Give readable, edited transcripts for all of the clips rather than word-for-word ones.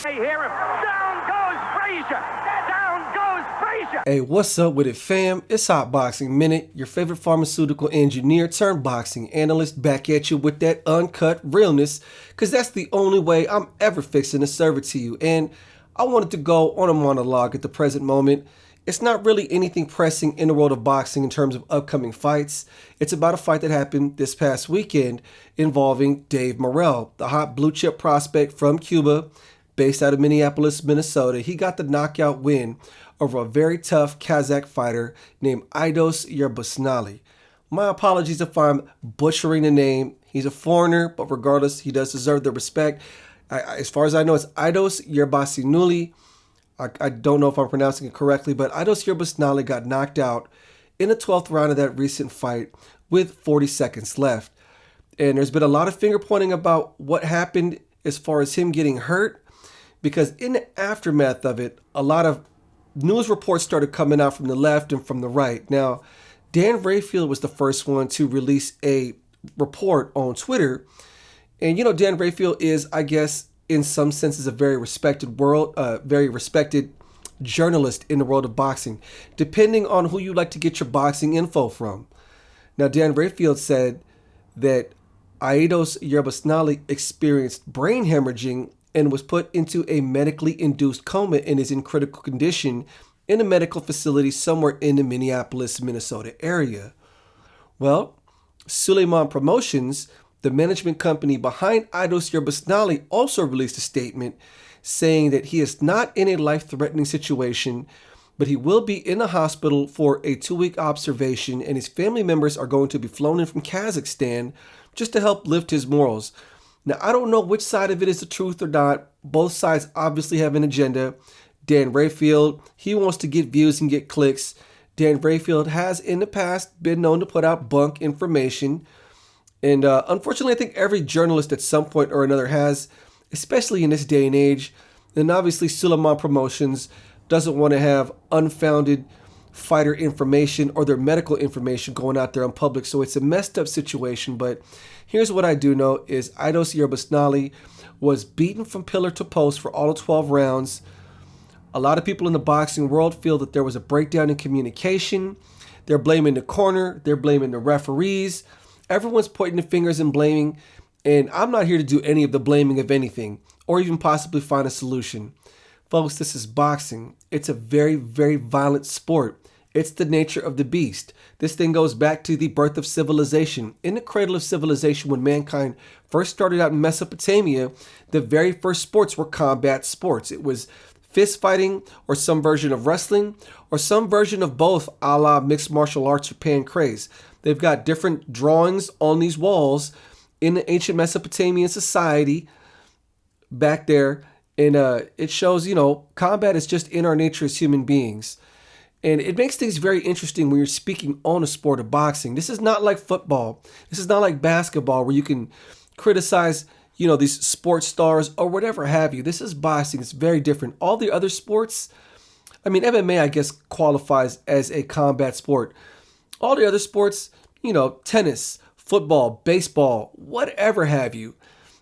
They hear him. Down goes Frazier. Down goes Frazier. Hey, what's up with it, fam? It's Hot Boxing Minute, your favorite pharmaceutical engineer turned boxing analyst, back at you with that uncut realness, because that's the only way I'm ever fixing to serve it to you. And I wanted to go on a monologue at the present moment. It's not really anything pressing in the world of boxing in terms of upcoming fights. It's about a fight that happened this past weekend involving Dave Morrell, the hot blue chip prospect from Cuba, based out of Minneapolis, Minnesota. He got the knockout win over a very tough Kazakh fighter named Aidos Yerbossynuly. My apologies if I'm butchering the name. He's a foreigner, but regardless, he does deserve the respect. As far as I know, it's Aidos Yerbossynuly. I don't know if I'm pronouncing it correctly, but Aidos Yerbossynuly got knocked out in the 12th round of that recent fight with 40 seconds left. And there's been a lot of finger pointing about what happened as far as him getting hurt, because in the aftermath of it, a lot of news reports started coming out from the left and from the right. Now, Dan Rayfield was the first one to release a report on Twitter. And, you know, Dan Rayfield is, I guess, in some senses, a very respected journalist in the world of boxing, depending on who you like to get your boxing info from. Now, Dan Rayfield said that Aidos Yerbossynuly experienced brain hemorrhaging and was put into a medically induced coma and is in critical condition in a medical facility somewhere in the Minneapolis, Minnesota area. Well, Suleiman Promotions, the management company behind Aidos Yerbossynuly, also released a statement saying that he is not in a life-threatening situation, but he will be in a hospital for a 2-week observation, and his family members are going to be flown in from Kazakhstan just to help lift his morals. Now, I don't know which side of it is the truth or not. Both sides obviously have an agenda. Dan Rayfield, he wants to get views and get clicks. Dan Rayfield has in the past been known to put out bunk information. And unfortunately, I think every journalist at some point or another has, especially in this day and age. And obviously, Suleiman Promotions doesn't want to have unfounded fighter information or their medical information going out there in public. So it's a messed up situation. But here's what I do know is Aidos Yerbossynuly was beaten from pillar to post for all of 12 rounds. A lot of people in the boxing world feel that there was a breakdown in communication. They're blaming the corner. They're blaming the referees. Everyone's pointing the fingers and blaming. And I'm not here to do any of the blaming of anything or even possibly find a solution. Folks, this is boxing. It's a very, very violent sport. It's the nature of the beast. This thing goes back to the birth of civilization. In the cradle of civilization, when mankind first started out in Mesopotamia, the very first sports were combat sports. It was fist fighting or some version of wrestling or some version of both, a la mixed martial arts or pancrase. They've got different drawings on these walls in the ancient Mesopotamian society back there. And it shows, you know, combat is just in our nature as human beings. And it makes things very interesting when you're speaking on a sport of boxing. This is not like football. This is not like basketball where you can criticize, you know, these sports stars or whatever have you. This is boxing. It's very different. All the other sports, I mean, MMA, I guess, qualifies as a combat sport. All the other sports, you know, tennis, football, baseball, whatever have you,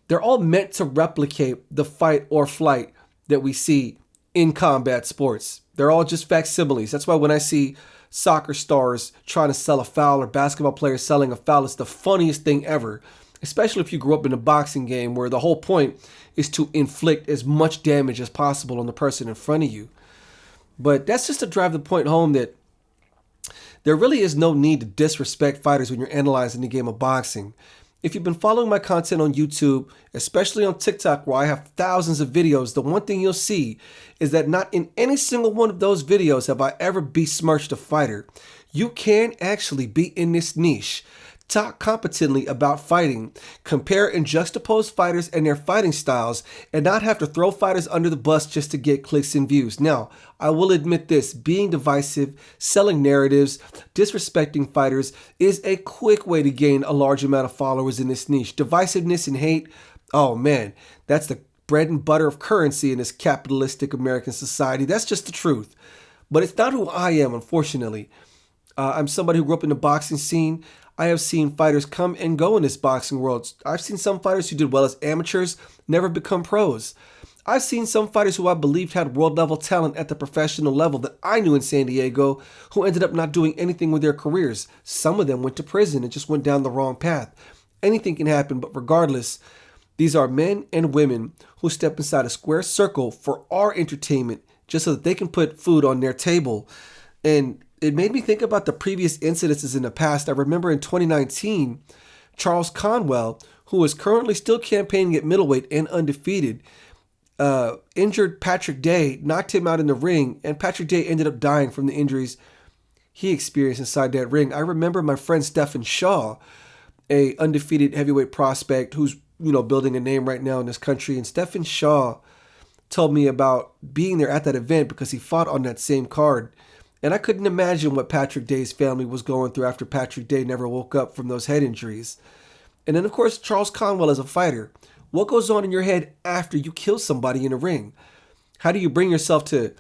they're all meant to replicate the fight or flight that we see in combat sports. They're all just facsimiles. That's why when I see soccer stars trying to sell a foul or basketball players selling a foul, it's the funniest thing ever, especially if you grew up in a boxing game where the whole point is to inflict as much damage as possible on the person in front of you. But that's just to drive the point home that there really is no need to disrespect fighters when you're analyzing the game of boxing. If you've been following my content on YouTube, especially on TikTok where I have thousands of videos, the one thing you'll see is that not in any single one of those videos have I ever besmirched a fighter. You can actually be in this niche, talk competently about fighting, compare and juxtapose fighters and their fighting styles, and not have to throw fighters under the bus just to get clicks and views. Now, I will admit this, being divisive, selling narratives, disrespecting fighters is a quick way to gain a large amount of followers in this niche. Divisiveness and hate, oh man, that's the bread and butter of currency in this capitalistic American society. That's just the truth. But it's not who I am, unfortunately. I'm somebody who grew up in the boxing scene. I have seen fighters come and go in this boxing world. I've seen some fighters who did well as amateurs never become pros. I've seen some fighters who I believed had world level talent at the professional level that I knew in San Diego who ended up not doing anything with their careers. Some of them went to prison and just went down the wrong path. Anything can happen, but regardless, these are men and women who step inside a square circle for our entertainment just so that they can put food on their table. And it made me think about the previous incidences in the past. I remember in 2019, Charles Conwell, who is currently still campaigning at middleweight and undefeated, injured Patrick Day, knocked him out in the ring, and Patrick Day ended up dying from the injuries he experienced inside that ring. I remember my friend Stephen Shaw, a undefeated heavyweight prospect who's building a name right now in this country, and Stephen Shaw told me about being there at that event because he fought on that same card. And I couldn't imagine what Patrick Day's family was going through after Patrick Day never woke up from those head injuries. And then, of course, Charles Conwell as a fighter. What goes on in your head after you kill somebody in a ring? How do you bring yourself to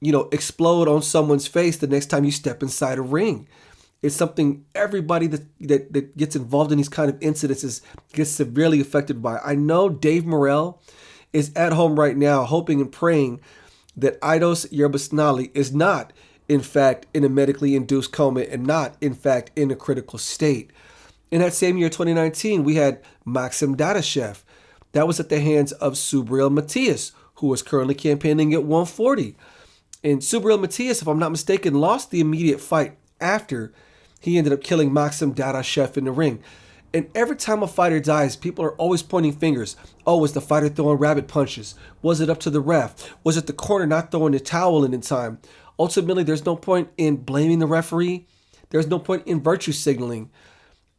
explode on someone's face the next time you step inside a ring? It's something everybody that gets involved in these kind of incidences gets severely affected by. I know Dave Morrell is at home right now hoping and praying that Aidos Yerbossynuly is not, in fact, in a medically induced coma and not, in fact, in a critical state. In that same year, 2019, we had Maxim Dadashev. That was at the hands of Subriel Matias, who was currently campaigning at 140. And Subriel Matias, if I'm not mistaken, lost the immediate fight after he ended up killing Maxim Dadashev in the ring. And every time a fighter dies, people are always pointing fingers. Oh, was the fighter throwing rabbit punches? Was it up to the ref? Was it the corner not throwing the towel in time? Ultimately, there's no point in blaming the referee. There's no point in virtue signaling.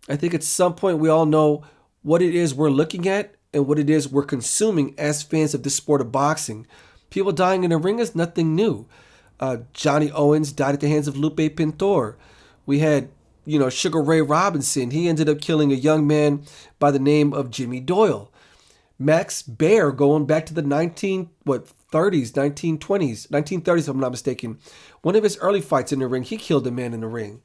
I think at some point we all know what it is we're looking at and what it is we're consuming as fans of this sport of boxing. People dying in the ring is nothing new. Johnny Owens died at the hands of Lupe Pintor. We had Sugar Ray Robinson. He ended up killing a young man by the name of Jimmy Doyle. Max Baer, going back to the 1930s, if I'm not mistaken. One of his early fights in the ring, he killed a man in the ring.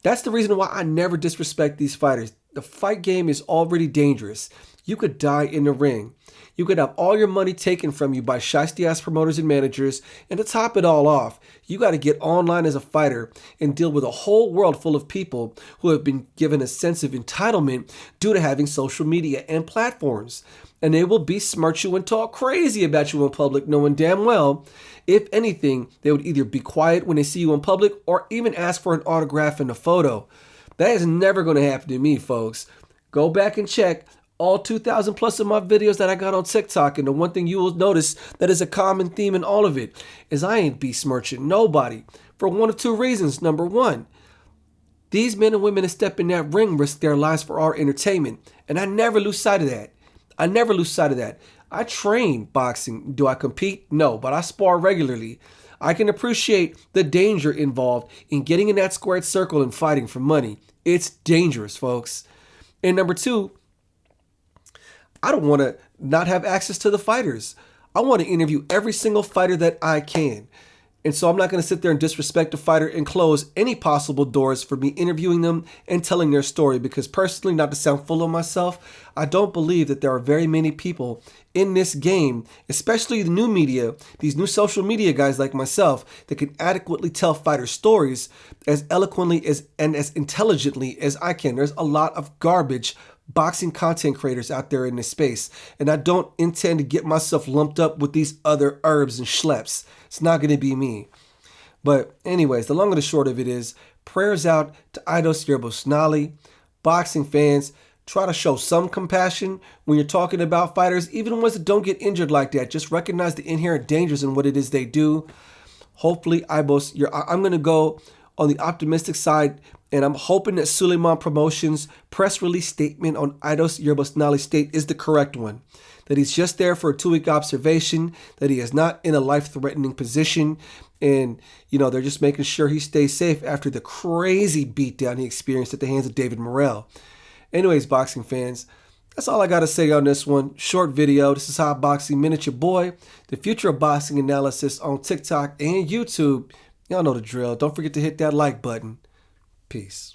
That's the reason why I never disrespect these fighters. The fight game is already dangerous. You could die in the ring. You could have all your money taken from you by shiesty-ass promoters and managers, and to top it all off, you got to get online as a fighter and deal with a whole world full of people who have been given a sense of entitlement due to having social media and platforms. And they will besmirch you and talk crazy about you in public, knowing damn well, if anything, they would either be quiet when they see you in public or even ask for an autograph and a photo. That is never going to happen to me, folks. Go back and check all 2,000 plus of my videos that I got on TikTok, and the one thing you will notice that is a common theme in all of it is I ain't besmirching nobody for one of two reasons. Number one, these men and women that step in that ring risk their lives for our entertainment, and I never lose sight of that. I train boxing. Do I compete? No, but I spar regularly. I can appreciate the danger involved in getting in that squared circle and fighting for money. It's dangerous, folks. And number two, I don't want to not have access to the fighters. I want to interview every single fighter that I can. And so I'm not going to sit there and disrespect a fighter and close any possible doors for me interviewing them and telling their story, because personally, not to sound full of myself, I don't believe that there are very many people in this game, especially the new media, these new social media guys like myself, that can adequately tell fighter stories as eloquently and as intelligently as I can. There's a lot of garbage boxing content creators out there in this space, and I don't intend to get myself lumped up with these other herbs and schleps. It's not going to be me. But anyways, the long and the short of it is, prayers out to Aidos Yerbossynuly. Boxing fans, try to show some compassion when you're talking about fighters, even ones that don't get injured like that. Just recognize the inherent dangers in what it is they do. Hopefully, Aidos, I'm going to go on the optimistic side, and I'm hoping that Suleiman Promotions' press release statement on Aidos Yerbossynuly's state is the correct one. That he's just there for a 2-week observation, that he is not in a life-threatening position, and, they're just making sure he stays safe after the crazy beatdown he experienced at the hands of David Morrell. Anyways, boxing fans, that's all I got to say on this one. Short video. This is Hot Boxing Minute, your boy. The future of boxing analysis on TikTok and YouTube. Y'all know the drill. Don't forget to hit that like button. Peace.